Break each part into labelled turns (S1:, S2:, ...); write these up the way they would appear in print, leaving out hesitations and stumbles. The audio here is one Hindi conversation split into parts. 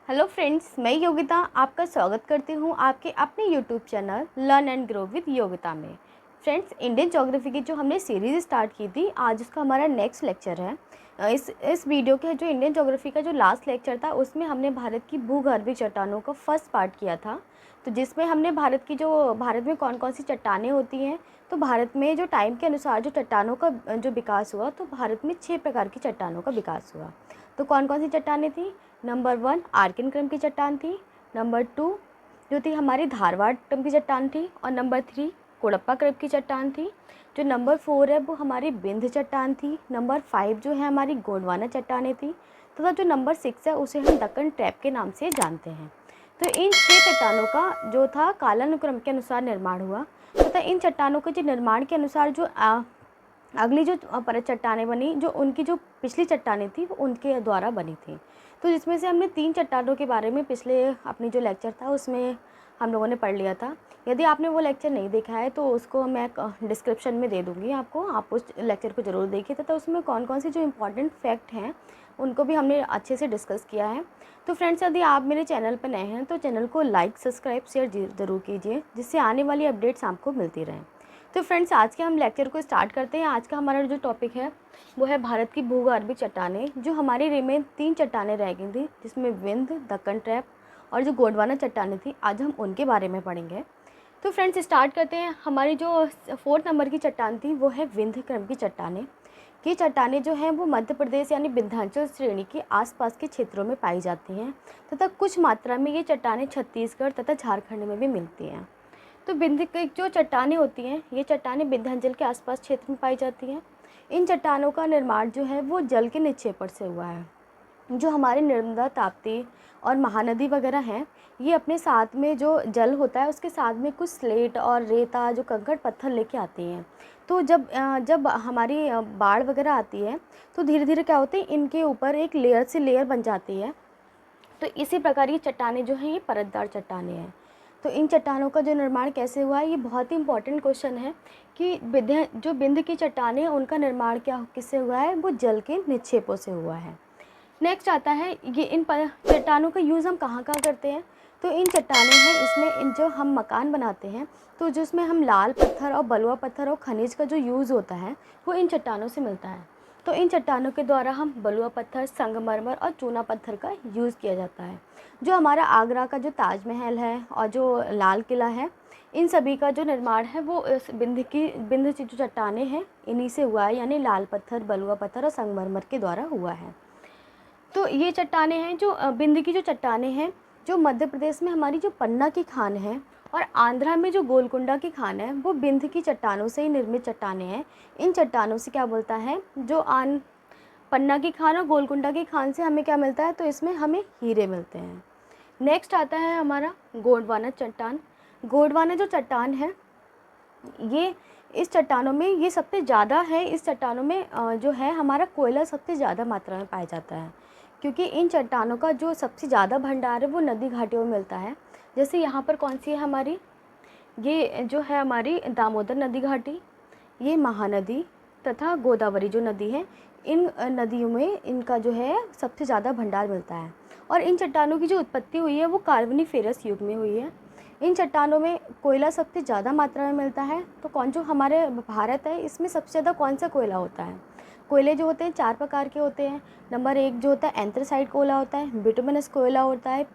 S1: हेलो फ्रेंड्स, मैं योगिता आपका स्वागत करती हूँ आपके अपने YouTube channel learn and grow with Yogita में। फ्रेंड्स, इंडियन ज्योग्राफी की जो हमने सीरीज़ स्टार्ट की थी, आज उसका हमारा नेक्स्ट लेक्चर है। इस वीडियो के जो इंडियन ज्योग्राफी का जो लास्ट लेक्चर था, उसमें हमने भारत की भूगर्भीय चट्टानों का फर्स्ट पार्ट किया था। तो जिसमें हमने भारत में कौन कौन सी चट्टानें होती हैं, तो भारत में जो टाइम के अनुसार जो चट्टानों का जो विकास हुआ, तो भारत में 6 प्रकार की चट्टानों का विकास हुआ। तो कौन कौन सी चट्टानें थी? नंबर 1 आर्किन क्रम की चट्टान थी। नंबर 2 जो थी हमारी धारवाड़ क्रम की चट्टान थी। और नंबर 3 कोडप्पा क्रम की चट्टान थी। जो नंबर 4 है वो हमारी बिंद चट्टान थी। नंबर 5 जो है हमारी गोंडवाना चट्टानें थी। तथा जो नंबर 6 है उसे हम दक्कन ट्रैप के नाम से जानते हैं। तो इन 6 चट्टानों का जो था कालानुक्रम के अनुसार निर्माण हुआ। तथा इन चट्टानों के जो निर्माण के अनुसार जो अगली जो परत चट्टानें बनी, जो उनकी जो पिछली चट्टानें थी वो उनके द्वारा बनी थी। तो जिसमें से हमने 3 चट्टानों के बारे में पिछले अपनी जो लेक्चर था उसमें हम लोगों ने पढ़ लिया था। यदि आपने वो लेक्चर नहीं देखा है तो उसको मैं डिस्क्रिप्शन में दे दूँगी आपको, आप उस लेक्चर को ज़रूर देखिए। तथा उसमें कौन कौन से जो इम्पॉर्टेंट फैक्ट हैं उनको भी हमने अच्छे से डिस्कस किया है। तो फ्रेंड्स, यदि आप मेरे चैनल पर नए हैं तो चैनल को लाइक, सब्सक्राइब, शेयर ज़रूर कीजिए, जिससे आने वाली अपडेट्स आपको मिलती रहें। तो फ्रेंड्स, आज के हम लेक्चर को स्टार्ट करते हैं। आज का हमारा जो टॉपिक है वो है भारत की भूगर्भीय चट्टानें। जो हमारी रिमेन 3 चट्टानें रह गई थी, जिसमें विंध्य, दक्कन ट्रैप और जो गोंडवाना चट्टानें थी, आज हम उनके बारे में पढ़ेंगे। तो फ्रेंड्स, स्टार्ट करते हैं। हमारी जो 4 नंबर की चट्टान थी वो है विंध्य क्रम की चट्टानें। ये चट्टानें जो हैं वो मध्य प्रदेश यानी विंध्याचल श्रेणी के आसपास के क्षेत्रों में पाई जाती हैं। तथा कुछ मात्रा में ये चट्टानें छत्तीसगढ़ तथा झारखंड में भी मिलती हैं। तो विंध्य की जो चट्टानें होती हैं, ये चट्टानें विंध्याचल के आसपास क्षेत्र में पाई जाती हैं। इन चट्टानों का निर्माण जो है वो जल के निक्षेपण से हुआ है। जो हमारे नर्मदा, ताप्ती और महानदी वगैरह हैं, ये अपने साथ में जो जल होता है उसके साथ में कुछ स्लेट और रेता, जो कंकड़ पत्थर लेके आती हैं। तो जब हमारी बाढ़ वगैरह आती है तो धीरे धीरे क्या होता है, इनके ऊपर एक लेयर से लेयर बन जाती है। तो इसी प्रकार ये चट्टानें जो हैं ये परतदार चट्टानें हैं। तो इन चट्टानों का जो निर्माण कैसे हुआ है, ये बहुत ही इंपॉर्टेंट क्वेश्चन है कि विंध्य की चट्टानें हैं उनका निर्माण किससे हुआ है, वो जल के निक्षेपों से हुआ है। नेक्स्ट आता है, ये चट्टानों का यूज़ हम कहाँ कहाँ करते हैं। तो इन चट्टानें हैं, इसमें इन जो हम मकान बनाते हैं तो जिसमें हम लाल पत्थर और बलुआ पत्थर और खनिज का जो यूज़ होता है वो इन चट्टानों से मिलता है। तो इन चट्टानों के द्वारा हम बलुआ पत्थर, संगमरमर और चूना पत्थर का यूज़ किया जाता है। जो हमारा आगरा का जो ताजमहल है और जो लाल किला है, इन सभी का जो निर्माण है वो इस विंध्य की जो चट्टानें हैं इन्हीं से हुआ है, यानी लाल पत्थर, बलुआ पत्थर और संगमरमर के द्वारा हुआ है। तो ये चट्टानें हैं जो विंध्य की जो चट्टानें हैं, जो मध्य प्रदेश में हमारी जो पन्ना की खान है और आंध्रा में जो गोलकुंडा की खान है, वो विंध्य की चट्टानों से ही निर्मित चट्टानें हैं। इन चट्टानों से क्या बोलता है, जो पन्ना की खान और गोलकुंडा की खान से हमें क्या मिलता है, तो इसमें हमें हीरे मिलते हैं। नेक्स्ट आता है हमारा गोंडवाना चट्टान। गोंडवाना जो चट्टान है, ये इस चट्टानों में ये सबसे ज़्यादा है। इस चट्टानों में जो है हमारा कोयला सबसे ज़्यादा मात्रा में पाया जाता है, क्योंकि इन चट्टानों का जो सबसे ज़्यादा भंडार है वो नदी घाटियों में मिलता है। जैसे यहाँ पर कौन सी है हमारी, ये जो है हमारी दामोदर नदी घाटी, ये महानदी तथा गोदावरी जो नदी है, इन नदियों में इनका जो है सबसे ज़्यादा भंडार मिलता है। और इन चट्टानों की जो उत्पत्ति हुई है वो कार्बोनिफेरस युग में हुई है। इन चट्टानों में कोयला सबसे ज़्यादा मात्रा में मिलता है। तो कौन जो हमारे भारत है, इसमें सबसे ज़्यादा कौन सा कोयला होता है? कोयले जो होते हैं 4 प्रकार के होते हैं। नंबर 1 जो होता है एंथ्रासाइट कोयला होता है, बिटुमिनस कोयला होता है,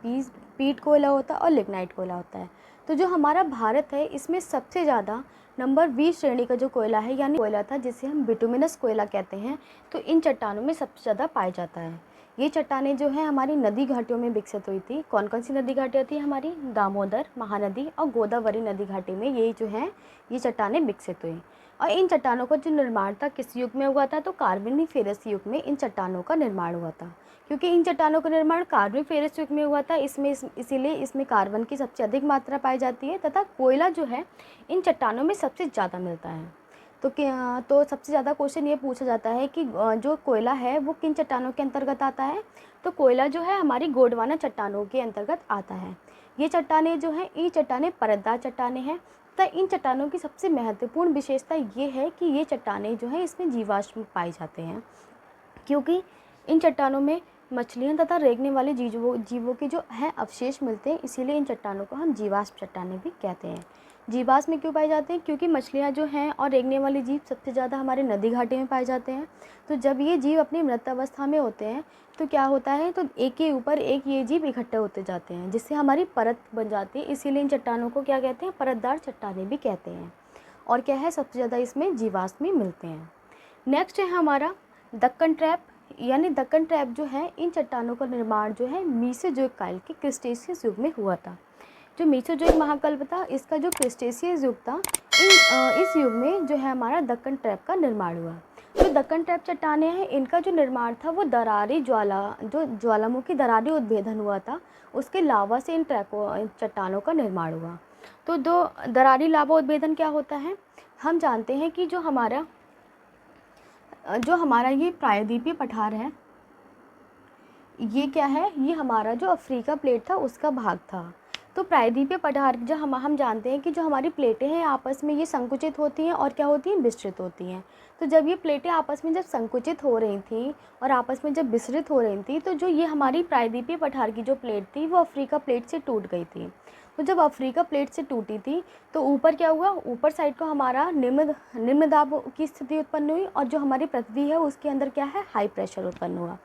S1: पीट कोयला होता है और लिग्नाइट कोयला होता है। तो जो हमारा भारत है, इसमें सबसे ज़्यादा नंबर 20 श्रेणी का जो कोयला है, यानी कोयला था जिसे हम बिटुमिनस कोयला कहते हैं, तो इन चट्टानों में सबसे ज़्यादा पाया जाता है। ये चट्टानें जो हैं हमारी नदी घाटियों में विकसित हुई थी। कौन कौन सी नदी घाटियाँ थी हमारी? दामोदर, महानदी और गोदावरी नदी घाटी में ये जो हैं ये चट्टानें विकसित हुई। और इन चट्टानों का जो निर्माण था किस युग में हुआ था? तो कार्बोनिफेरस युग में इन चट्टानों का निर्माण हुआ था। क्योंकि इन चट्टानों का निर्माण कार्बोनिफेरस युग में हुआ था, इसीलिए इसमें कार्बन की सबसे अधिक मात्रा पाई जाती है तथा कोयला जो है इन चट्टानों में सबसे ज़्यादा मिलता है। तो सबसे ज़्यादा क्वेश्चन ये पूछा जाता है कि जो कोयला है वो किन चट्टानों के अंतर्गत आता है? तो कोयला जो है हमारी गोंडवाना चट्टानों के अंतर्गत आता है। ये चट्टानें जो हैं, ये चट्टानें परतदार चट्टानें हैं। तो इन चट्टानों की सबसे महत्वपूर्ण विशेषता ये है कि ये चट्टानें जो हैं इसमें जीवाश्म पाए जाते हैं, क्योंकि इन चट्टानों में मछलियाँ तथा रेंगने वाले जीवों के जो हैं अवशेष मिलते हैं, इसीलिए इन चट्टानों को हम जीवाश्म चट्टानें भी कहते हैं। जीवाश्म में क्यों पाए जाते हैं? क्योंकि मछलियाँ जो हैं और रेंगने वाले जीव सबसे ज़्यादा हमारे नदी घाटी में पाए जाते हैं। तो जब ये जीव अपनी मृत अवस्था में होते हैं तो क्या होता है, तो एक के ऊपर एक ये जीव इकट्ठे होते जाते हैं, जिससे हमारी परत बन जाती है। इसीलिए इन चट्टानों को क्या कहते हैं? परतदार चट्टानें भी कहते हैं। और क्या है, सबसे ज़्यादा इसमें जीवाश्म ही मिलते हैं। नेक्स्ट है हमारा दक्कन ट्रैप, यानी दक्कन ट्रैप जो है, इन चट्टानों का निर्माण जो है मीसोजोइक काल के क्रिटेशियस युग में हुआ था। जो मीसोजोइक महाकल्प था, इसका जो क्रिटेशियस युग था, इस युग में जो है हमारा दक्कन ट्रैप का निर्माण हुआ। जो दक्कन ट्रैप चट्टानें हैं, इनका जो निर्माण था वो ज्वालामुखी दरारी उद्भेदन हुआ था, उसके लावा से इन चट्टानों का निर्माण हुआ। तो दो दरारी लावा उद्भेदन क्या होता है? हम जानते हैं कि जो हमारा ये प्रायद्वीपीय पठार है, ये क्या है, ये हमारा जो अफ्रीका प्लेट था उसका भाग था। तो प्रायद्वीपीय पठार जो हम जानते हैं कि जो हमारी प्लेटें हैं आपस में ये संकुचित होती हैं और क्या होती हैं, विस्तृत होती हैं। तो जब ये प्लेटें आपस में जब संकुचित हो रही थी और आपस में जब विस्तृत हो रही थी, तो जो ये हमारी प्रायद्वीपीय पठार की जो प्लेट थी वो अफ्रीका प्लेट से टूट गई थी। तो जब अफ्रीका प्लेट से टूटी थी तो ऊपर क्या हुआ, ऊपर साइड को हमारा निम्न दाब की स्थिति उत्पन्न हुई और जो हमारी पृथ्वी है उसके अंदर क्या है, हाई प्रेशर उत्पन्न हुआ।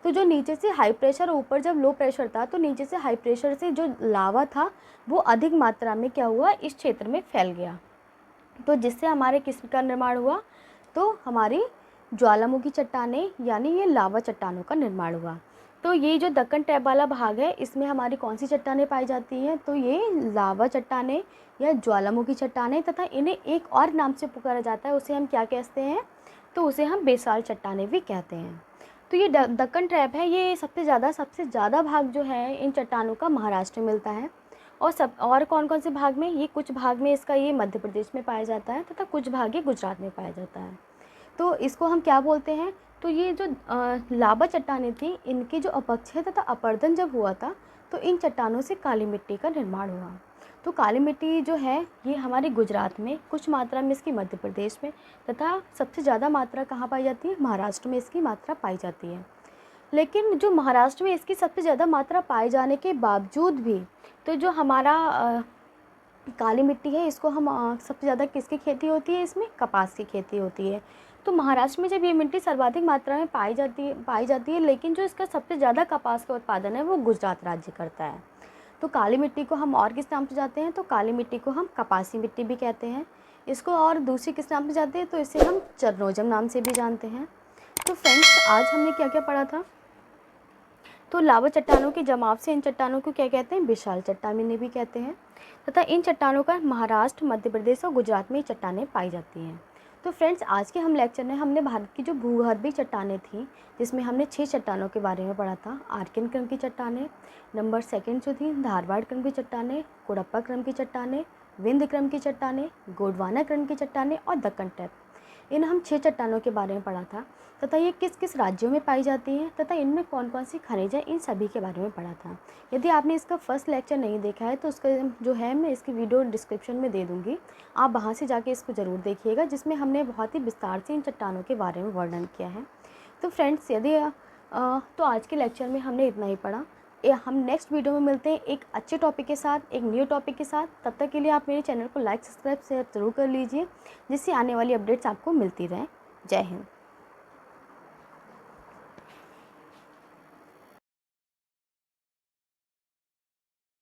S1: तो जो नीचे से हाई प्रेशर, ऊपर जब लो प्रेशर था, तो नीचे से हाई प्रेशर से जो लावा था वो अधिक मात्रा में क्या हुआ, इस क्षेत्र में फैल गया। तो जिससे हमारे किस का निर्माण हुआ, तो हमारी ज्वालामुखी चट्टानें यानी ये लावा चट्टानों का निर्माण हुआ। तो ये जो दक्कन ट्रैप वाला भाग है, इसमें हमारी कौन सी चट्टानें पाई जाती हैं, तो ये लावा चट्टानें या ज्वालामुखी चट्टानें, तथा इन्हें एक और नाम से पुकारा जाता है, उसे हम क्या कहते हैं, तो उसे हम बेसाल चट्टानें भी कहते हैं। तो ये दक्कन ट्रैप है, ये सबसे ज़्यादा भाग जो है इन चट्टानों का महाराष्ट्र में मिलता है। और कौन कौन से भाग में, ये कुछ भाग में इसका ये मध्य प्रदेश में पाया जाता है तथा कुछ भाग ये गुजरात में पाया जाता है। तो इसको हम क्या बोलते हैं, तो ये जो लावा चट्टानें थी, इनकी जो अपक्षय तथा अपरदन जब हुआ था, तो इन चट्टानों से काली मिट्टी का निर्माण हुआ। तो काली मिट्टी जो है ये हमारे गुजरात में, कुछ मात्रा में इसकी मध्य प्रदेश में, तथा सबसे ज़्यादा मात्रा कहाँ पाई जाती है, महाराष्ट्र में इसकी मात्रा पाई जाती है। लेकिन जो महाराष्ट्र में इसकी सबसे ज़्यादा मात्रा पाए जाने के बावजूद भी, तो जो हमारा काली मिट्टी है, इसको हम सबसे ज़्यादा किसकी खेती होती है, इसमें कपास की खेती होती है। तो महाराष्ट्र में जब ये मिट्टी सर्वाधिक मात्रा में पाई जाती है, लेकिन जो इसका सबसे ज़्यादा कपास का उत्पादन है वो गुजरात राज्य करता है। तो काली मिट्टी को हम और किस नाम से जानते हैं, तो काली मिट्टी को हम कपासी मिट्टी भी कहते हैं। इसको और दूसरी किस नाम से जानते हैं, तो इसे हम चरनोजम नाम से भी जानते हैं। तो फ्रेंड्स, आज हमने क्या क्या पढ़ा था, तो लावा चट्टानों के जमाव से इन चट्टानों को क्या कहते हैं, विशाल चट्टानें भी कहते हैं, तथा इन चट्टानों का महाराष्ट्र, मध्य प्रदेश और गुजरात में चट्टानें पाई जाती हैं। तो फ्रेंड्स, आज के हम लेक्चर में हमने भारत की जो भूगर्भीय चट्टानें थी, जिसमें हमने 6 चट्टानों के बारे में पढ़ा था। आर्कियन क्रम की चट्टानें, नंबर 2 जो थी धारवाड़ क्रम की चट्टानें, कोडप्पा क्रम की चट्टानें, विंध्य क्रम की चट्टानें, गोंडवाना क्रम की चट्टानें और दक्कन ट्रैप, इन हम 6 चट्टानों के बारे में पढ़ा था, तथा ये किस किस राज्यों में पाई जाती हैं तथा इनमें कौन कौन सी खनिज है, इन सभी के बारे में पढ़ा था। यदि आपने इसका फर्स्ट लेक्चर नहीं देखा है तो उसका जो है मैं इसकी वीडियो डिस्क्रिप्शन में दे दूँगी, आप वहाँ से जाके इसको ज़रूर देखिएगा, जिसमें हमने बहुत ही विस्तार से इन चट्टानों के बारे में वर्णन किया है। तो फ्रेंड्स, यदि तो आज के लेक्चर में हमने इतना ही पढ़ा। हम नेक्स्ट वीडियो में मिलते हैं एक अच्छे टॉपिक के साथ, एक न्यू टॉपिक के साथ। तब तक के लिए आप मेरे चैनल को लाइक, सब्सक्राइब, शेयर ज़रूर कर लीजिए, जिससे आने वाली अपडेट्स आपको मिलती रहें। जय हिंद।